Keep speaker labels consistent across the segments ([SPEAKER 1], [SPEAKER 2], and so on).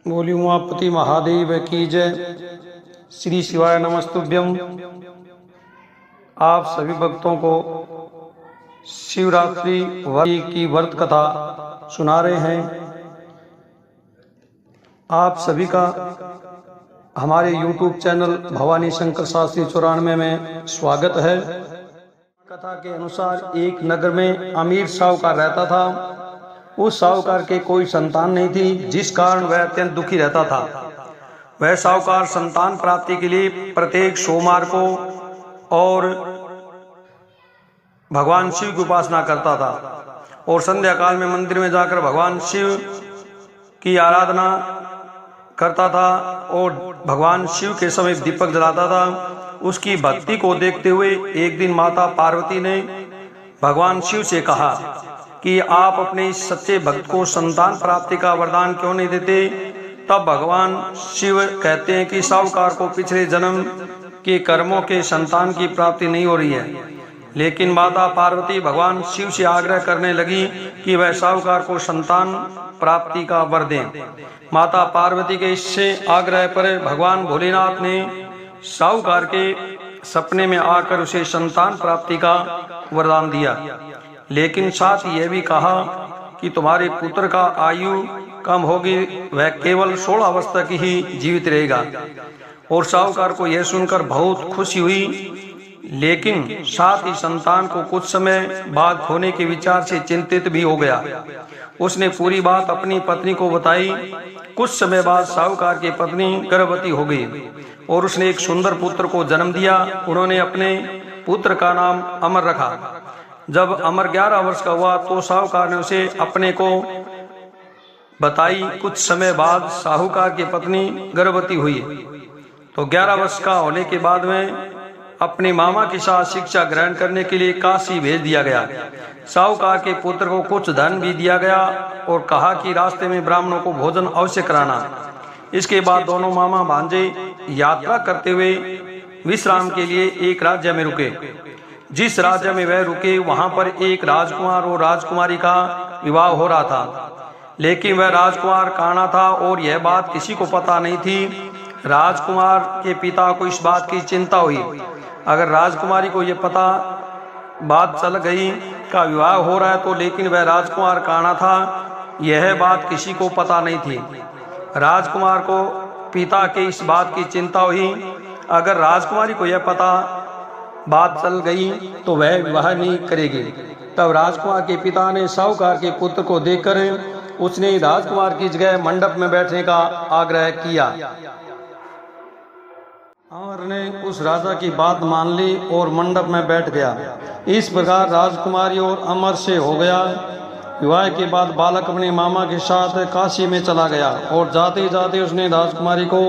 [SPEAKER 1] बोली उमापति महादेव की जय। श्री शिवाय नमस्तुभ्यम। आप सभी भक्तों को शिवरात्रि की व्रत कथा सुना रहे हैं। आप सभी का हमारे YouTube चैनल भवानी शंकर शास्त्री 94 में स्वागत है। कथा के अनुसार एक नगर में अमीर साहूकार रहता था। उस साहूकार के कोई संतान नहीं थी, जिस कारण वह अत्यंत दुखी रहता था। वह साहूकार संतान प्राप्ति के लिए प्रत्येक सोमवार को और भगवान शिव की उपासना करता था और संध्या काल में मंदिर में जाकर भगवान शिव की आराधना करता था और भगवान शिव के समीप दीपक जलाता था। उसकी भक्ति को देखते हुए एक दिन माता पार्वती ने भगवान शिव से कहा कि आप अपने इस सच्चे भक्त को संतान प्राप्ति का वरदान क्यों नहीं देते। तब भगवान शिव कहते हैं कि साहूकार को पिछले जन्म के कर्मों के संतान की प्राप्ति नहीं हो रही है। लेकिन माता पार्वती भगवान शिव से आग्रह करने लगी कि वह साहूकार को संतान प्राप्ति का वर दें। माता पार्वती के इससे आग्रह पर भगवान भोलेनाथ ने साहूकार के सपने में आकर उसे संतान प्राप्ति का वरदान दिया, लेकिन साथ यह भी कहा कि तुम्हारे पुत्र का आयु कम होगी, वह केवल 16 वर्ष तक ही जीवित रहेगा। और साहूकार को यह सुनकर बहुत खुशी हुई, लेकिन साथ ही संतान को कुछ समय बाद खोने के विचार से चिंतित भी हो गया। उसने पूरी बात अपनी पत्नी को बताई। कुछ समय बाद साहूकार की पत्नी गर्भवती हो गई और उसने एक सुंदर पुत्र को जन्म दिया। उन्होंने अपने पुत्र का नाम अमर रखा। जब अमर 11 वर्ष का हुआ तो साहूकार ने उसे अपने को बताई। कुछ समय बाद साहूकार की पत्नी गर्भवती हुई तो 11 वर्ष का होने के बाद में अपने मामा के साथ शिक्षा ग्रहण करने के लिए काशी भेज दिया गया। साहूकार के पुत्र को कुछ धन भी दिया गया और कहा कि रास्ते में ब्राह्मणों को भोजन अवश्य कराना। इसके बाद दोनों मामा भांजे यात्रा करते हुए विश्राम के लिए एक राज्य में रुके। जिस राज्य में वह रुके वहां पर एक राजकुमार और राजकुमारी का विवाह हो रहा था, लेकिन वह राजकुमार काना था और यह बात किसी को पता नहीं थी। राजकुमार के पिता को इस बात की चिंता हुई। अगर राजकुमारी को यह पता बात चल गई का विवाह हो रहा है तो, लेकिन वह राजकुमार काना था, यह बात किसी को पता नहीं थी। राजकुमार को पिता के इस बात की चिंता हुई। अगर राजकुमारी को यह पता बात चल गई तो वह विवाह नहीं करेगी। तब राजकुमार के पिता ने साहूकार के पुत्र को देखकर उसने राजकुमार की जगह मंडप में बैठने का आग्रह किया। अमर ने उस राजा की बात मान ली और मंडप में बैठ गया। इस प्रकार राजकुमारी और अमर से हो गया। विवाह के बाद बालक अपने मामा के साथ काशी में चला गया और जाते जाते उसने राजकुमारी को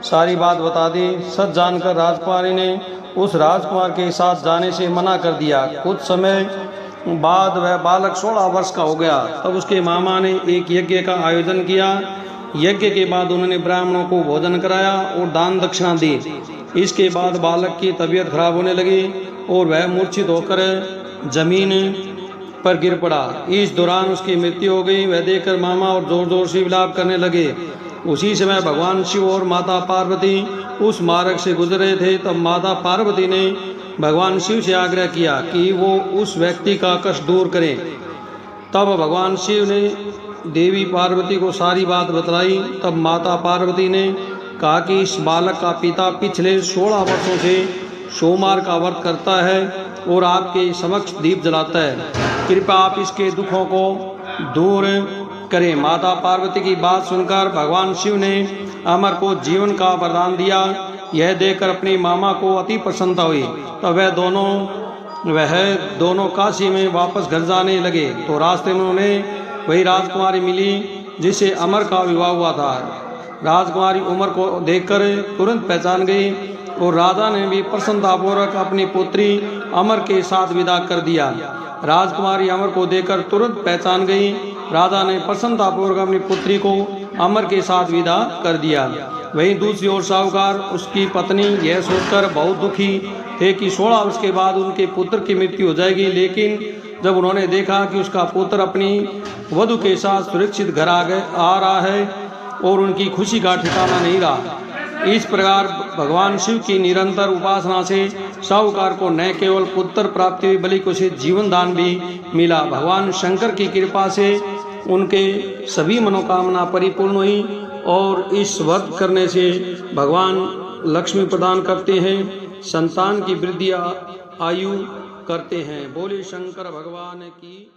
[SPEAKER 1] सारी बात बता दी। सच जानकर राजकुमारी ने उस राजकुमार के साथ जाने से मना कर दिया। कुछ समय बाद वह बालक 16 वर्ष का हो गया। तब उसके मामा ने एक यज्ञ का आयोजन किया। यज्ञ के बाद उन्होंने ब्राह्मणों को भोजन कराया और दान दक्षिणा दी। इसके बाद बालक की तबीयत खराब होने लगी और वह मूर्छित होकर जमीन पर गिर पड़ा। इस दौरान उसकी मृत्यु हो गई। वह देखकर मामा और जोर जोर से विलाप करने लगे। उसी समय भगवान शिव और माता पार्वती उस मार्ग से गुजर रहे थे। तब माता पार्वती ने भगवान शिव से आग्रह किया कि वो उस व्यक्ति का कष्ट दूर करें। तब भगवान शिव ने देवी पार्वती को सारी बात बतलाई। तब माता पार्वती ने कहा कि इस बालक का पिता पिछले 16 वर्षों से सोमवार का व्रत करता है और आपके समक्ष दीप जलाता है। कृपया आप इसके दुखों को दूर करें। माता पार्वती की बात सुनकर भगवान शिव ने अमर को जीवन का वरदान दिया। यह देखकर अपने मामा को अति प्रसन्नता हुई। तब वह दोनों काशी में वापस घर जाने लगे तो रास्ते में उन्हें वही राजकुमारी मिली जिससे अमर का विवाह हुआ था। राजकुमारी उमर को देखकर तुरंत पहचान गई और राजा ने भी प्रसन्नतापूर्वक अपनी पुत्री अमर के साथ विदा कर दिया। राजकुमारी अमर को देखकर तुरंत पहचान गई। राजा ने प्रसन्नतापूर्वक अपनी पुत्री को अमर के साथ विदा कर दिया। वहीं दूसरी ओर साहूकार उसकी पत्नी यह सोचकर बहुत दुखी थे कि 16 वर्ष के बाद उनके पुत्र की मृत्यु हो जाएगी। लेकिन जब उन्होंने देखा कि उसका पुत्र अपनी वधू के साथ सुरक्षित घर आ रहा है और उनकी खुशी का ठिकाना नहीं रहा। इस प्रकार भगवान शिव की निरंतर उपासना से साहूकार को न केवल पुत्र प्राप्ति हुई बल्कि उसे जीवन दान भी मिला। भगवान शंकर की कृपा से उनके सभी मनोकामना परिपूर्ण हुई और इस व्रत करने से भगवान लक्ष्मी प्रदान करते हैं, संतान की वृद्धि आयु करते हैं। बोले शंकर भगवान की।